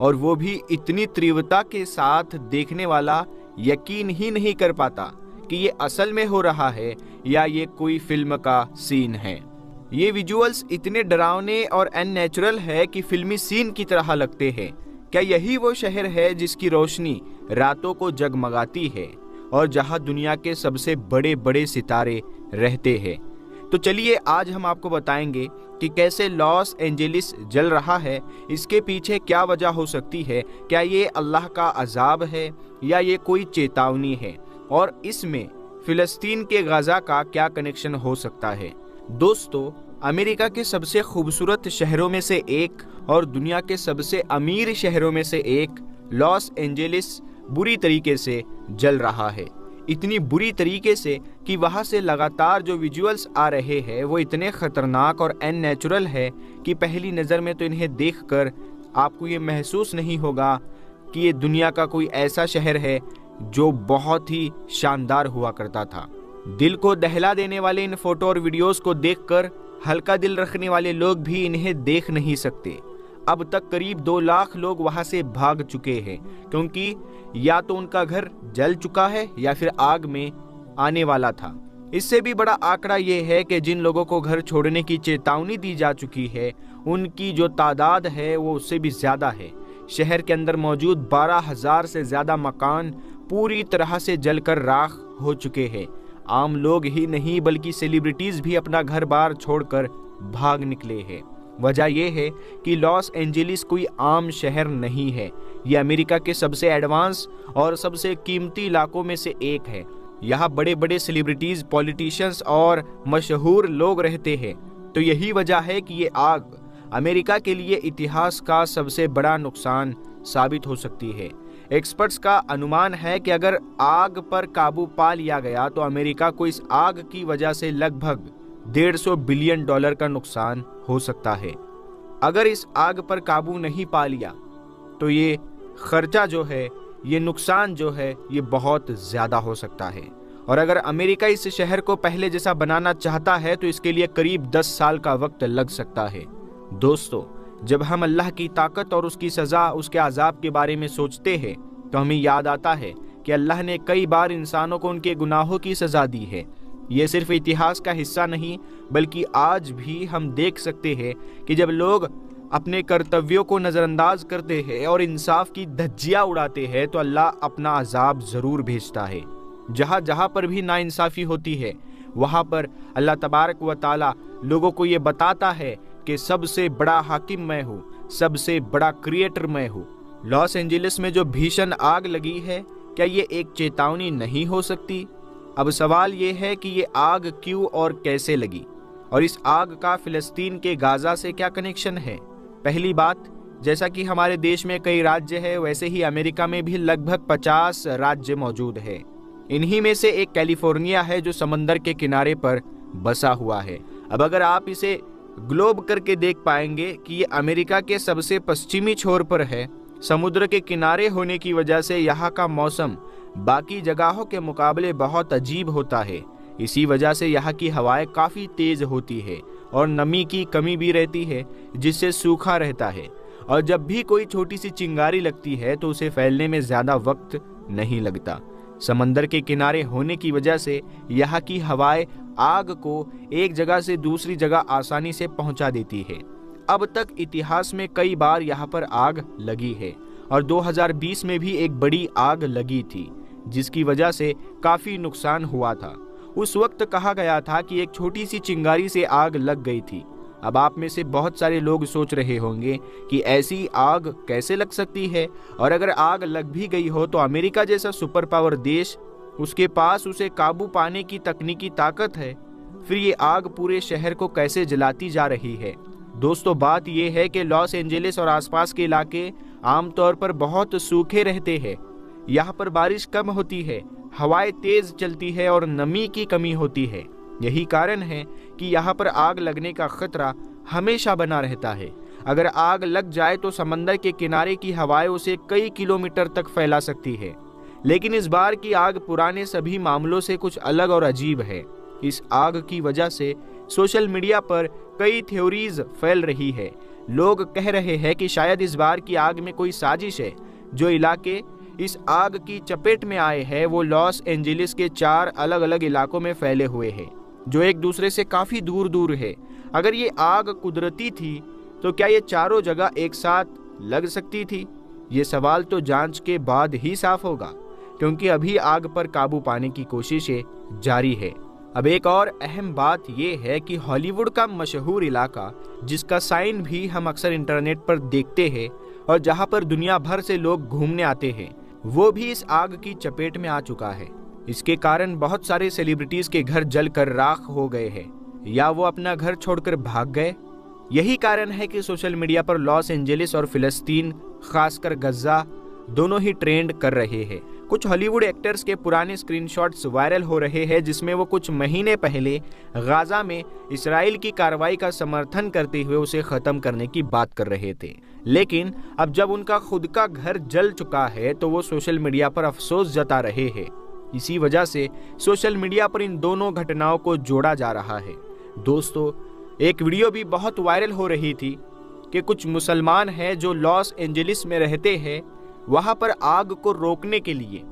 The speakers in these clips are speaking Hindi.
और वो भी इतनी तीव्रता के साथ देखने वाला यकीन ही नहीं कर पाता कि ये असल में हो रहा है या ये कोई फिल्म का सीन है। ये विजुअल्स इतने डरावने और अननेचुरल है कि फिल्मी सीन की तरह लगते हैं। क्या यही वो शहर है जिसकी रोशनी रातों को जगमगाती है और जहां दुनिया के सबसे बड़े बड़े सितारे रहते हैं? तो चलिए आज हम आपको बताएंगे कि कैसे लॉस एंजेलिस जल रहा है, इसके पीछे क्या वजह हो सकती है, क्या ये अल्लाह का अजाब है या ये कोई चेतावनी है, और इसमें फिलिस्तीन के गाजा का क्या कनेक्शन हो सकता है। दोस्तों, अमेरिका के सबसे खूबसूरत शहरों में से एक और दुनिया के सबसे अमीर शहरों में से एक लॉस एंजेलिस बुरी तरीके से जल रहा है। इतनी बुरी तरीके से कि वहां से लगातार जो विजुअल्स आ रहे हैं वो इतने खतरनाक और अननेचुरल है कि पहली नज़र में तो इन्हें देखकर आपको ये महसूस नहीं होगा कि ये दुनिया का कोई ऐसा शहर है जो बहुत ही शानदार हुआ करता था। दिल को दहला देने वाले इन फोटो और वीडियोस को देखकर हल्का दिल रखने वाले लोग भी इन्हें देख नहीं सकते। अब तक करीब 2 लाख लोग वहां से भाग चुके हैं, क्योंकि या तो उनका घर जल चुका है या फिर आग में आने वाला था। इससे भी बड़ा आंकड़ा ये है कि जिन लोगों को घर छोड़ने की चेतावनी दी जा चुकी है उनकी जो तादाद है वो उससे भी ज्यादा है। शहर के अंदर मौजूद 12,000 से ज्यादा मकान पूरी तरह से जलकर राख हो चुके हैं। आम लोग ही नहीं बल्कि सेलिब्रिटीज भी अपना घर बार छोड़कर भाग निकले हैं। वजह यह है कि लॉस एंजेलिस कोई आम शहर नहीं है। ये अमेरिका के सबसे एडवांस और सबसे कीमती इलाकों में से एक है। यहाँ बड़े बड़े सेलिब्रिटीज, पॉलिटिशियंस और मशहूर लोग रहते हैं। तो यही वजह है कि ये आग अमेरिका के लिए इतिहास का सबसे बड़ा नुकसान साबित हो सकती है। एक्सपर्ट्स का अनुमान है कि अगर आग पर काबू पा लिया गया तो अमेरिका को इस आग की वजह से लगभग $150 बिलियन का नुकसान हो सकता है। अगर इस आग पर काबू नहीं पा लिया तो ये खर्चा जो है, ये नुकसान जो है, ये बहुत ज्यादा हो सकता है। और अगर अमेरिका इस शहर को पहले जैसा बनाना चाहता है तो इसके लिए करीब 10 साल का वक्त लग सकता है। दोस्तों, जब हम अल्लाह की ताकत और उसकी सजा, उसके अजाब के बारे में सोचते हैं तो हमें याद आता है कि अल्लाह ने कई बार इंसानों को उनके गुनाहों की सजा दी है। ये सिर्फ इतिहास का हिस्सा नहीं बल्कि आज भी हम देख सकते हैं कि जब लोग अपने कर्तव्यों को नज़रअंदाज करते हैं और इंसाफ की धज्जियां उड़ाते हैं तो अल्लाह अपना अजाब ज़रूर भेजता है। जहाँ जहाँ पर भी नाइंसाफ़ी होती है वहाँ पर अल्लाह तबारक व ताला लोगों को ये बताता है कि सबसे बड़ा हाकिम मैं हूँ, सबसे बड़ा क्रिएटर मैं हूँ। लॉस एंजेलिस में जो भीषण आग लगी है, क्या ये एक चेतावनी नहीं हो सकती? अब सवाल ये है कि ये आग क्यों और कैसे लगी, और इस आग का फिलिस्तीन के गाजा से क्या कनेक्शन है? पहली बात, जैसा कि हमारे देश में कई राज्य है, वैसे ही अमेरिका में भी लगभग 50 राज्य मौजूद है। इन्हीं में से एक कैलिफोर्निया है जो समंदर के किनारे पर बसा हुआ है। अब अगर आप इसे ग्लोब करके देख पाएंगे कि ये अमेरिका के सबसे पश्चिमी छोर पर है। समुद्र के किनारे होने की वजह से यहाँ का मौसम बाकी जगहों के मुकाबले बहुत अजीब होता है। इसी वजह से यहाँ की हवाएं काफ़ी तेज़ होती है और नमी की कमी भी रहती है, जिससे सूखा रहता है। और जब भी कोई छोटी सी चिंगारी लगती है तो उसे फैलने में ज़्यादा वक्त नहीं लगता। समंदर के किनारे होने की वजह से यहाँ की हवाएं आग को एक जगह से दूसरी जगह आसानी से पहुंचा देती है। अब तक इतिहास में कई बार यहाँ पर आग लगी है और 2020 में भी एक बड़ी आग लगी थी जिसकी वजह से काफ़ी नुकसान हुआ था। उस वक्त कहा गया था कि एक छोटी सी चिंगारी से आग लग गई थी। अब आप में से बहुत सारे लोग सोच रहे होंगे कि ऐसी आग कैसे लग सकती है, और अगर आग लग भी गई हो तो अमेरिका जैसा सुपर पावर देश, उसके पास उसे काबू पाने की तकनीकी ताकत है, फिर ये आग पूरे शहर को कैसे जलाती जा रही है। दोस्तों, बात यह है कि लॉस एंजेलिस और आसपास के इलाके आमतौर पर बहुत सूखे रहते हैं। यहाँ पर बारिश कम होती है, हवाएं तेज चलती है और नमी की कमी होती है। यही कारण है कि यहाँ पर आग लगने का खतरा हमेशा बना रहता है। अगर आग लग जाए तो समंदर के किनारे की हवाएं उसे कई किलोमीटर तक फैला सकती है। लेकिन इस बार की आग पुराने सभी मामलों से कुछ अलग और अजीब है। इस आग की वजह से सोशल मीडिया पर कई थ्योरीज फैल रही है। लोग कह रहे हैं कि शायद इस बार की आग में कोई साजिश है। जो इलाके इस आग की चपेट में आए हैं वो लॉस एंजलिस के 4 अलग अलग इलाकों में फैले हुए हैं, जो एक दूसरे से काफ़ी दूर दूर है। अगर ये आग कुदरती थी तो क्या ये चारों जगह एक साथ लग सकती थी? ये सवाल तो जांच के बाद ही साफ होगा, क्योंकि अभी आग पर काबू पाने की कोशिशें जारी है। अब एक और अहम बात यह है कि हॉलीवुड का मशहूर इलाका, जिसका साइन भी हम अक्सर इंटरनेट पर देखते हैं और जहां पर दुनिया भर से लोग घूमने आते हैं, वो भी इस आग की चपेट में आ चुका है। इसके कारण बहुत सारे सेलिब्रिटीज के घर जलकर राख हो गए हैं या वो अपना घर छोड़कर भाग गए। यही कारण है कि सोशल मीडिया पर लॉस एंजलिस और फिलिस्तीन, खासकर गज्जा, दोनों ही ट्रेंड कर रहे हैं। कुछ हॉलीवुड एक्टर्स के पुराने स्क्रीनशॉट्स वायरल हो रहे हैं जिसमें वो कुछ महीने पहले गाजा में इसराइल की कार्रवाई का समर्थन करते हुए उसे खत्म करने की बात कर रहे थे। लेकिन अब जब उनका खुद का घर जल चुका है तो वो सोशल मीडिया पर अफसोस जता रहे हैं। इसी वजह से सोशल मीडिया पर इन दोनों घटनाओं को जोड़ा जा रहा है। दोस्तों, एक वीडियो भी बहुत वायरल हो रही थी कि कुछ मुसलमान हैं जो लॉस एंजलिस में रहते हैं, वहां पर आग को रोकने के लिए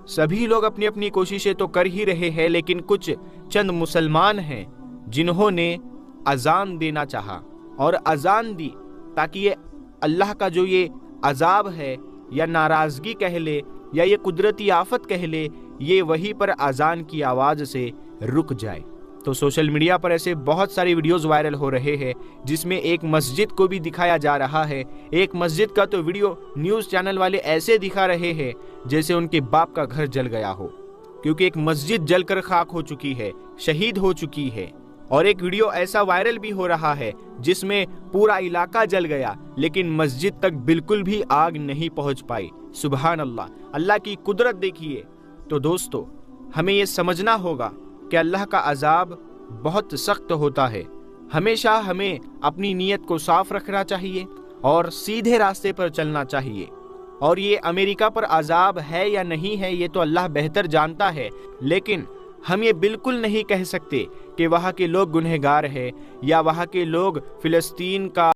सभी लोग अपनी अपनी कोशिशें तो कर ही रहे हैं, लेकिन कुछ चंद मुसलमान हैं जिन्होंने अजान देना चाहा और अजान दी ताकि ये अल्लाह का जो ये अजाब है या नाराजगी कह ले या ये कुदरती आफत कह ले, ये वहीं पर अजान की आवाज से रुक जाए। तो सोशल मीडिया पर ऐसे बहुत सारे वीडियोस वायरल हो रहे हैं जिसमें एक मस्जिद को भी दिखाया जा रहा है। एक मस्जिद का तो वीडियो न्यूज़ चैनल वाले ऐसे दिखा रहे हैं जैसे उनके बाप का घर जल गया हो, क्योंकि एक मस्जिद जलकर खाक हो चुकी है, शहीद हो चुकी है। और एक वीडियो ऐसा वायरल भी हो रहा है जिसमें पूरा इलाका जल गया लेकिन मस्जिद तक बिल्कुल भी आग नहीं पहुंच पाई। सुभान अल्लाह, अल्लाह की कुदरत देखिए। तो दोस्तों, हमें ये समझना होगा कि अल्लाह का अजाब बहुत सख्त होता है। हमेशा हमें अपनी नीयत को साफ रखना चाहिए और सीधे रास्ते पर चलना चाहिए। और ये अमेरिका पर अजाब है या नहीं है ये तो अल्लाह बेहतर जानता है, लेकिन हम ये बिल्कुल नहीं कह सकते कि वहाँ के लोग गुनहगार हैं या वहाँ के लोग फिलिस्तीन का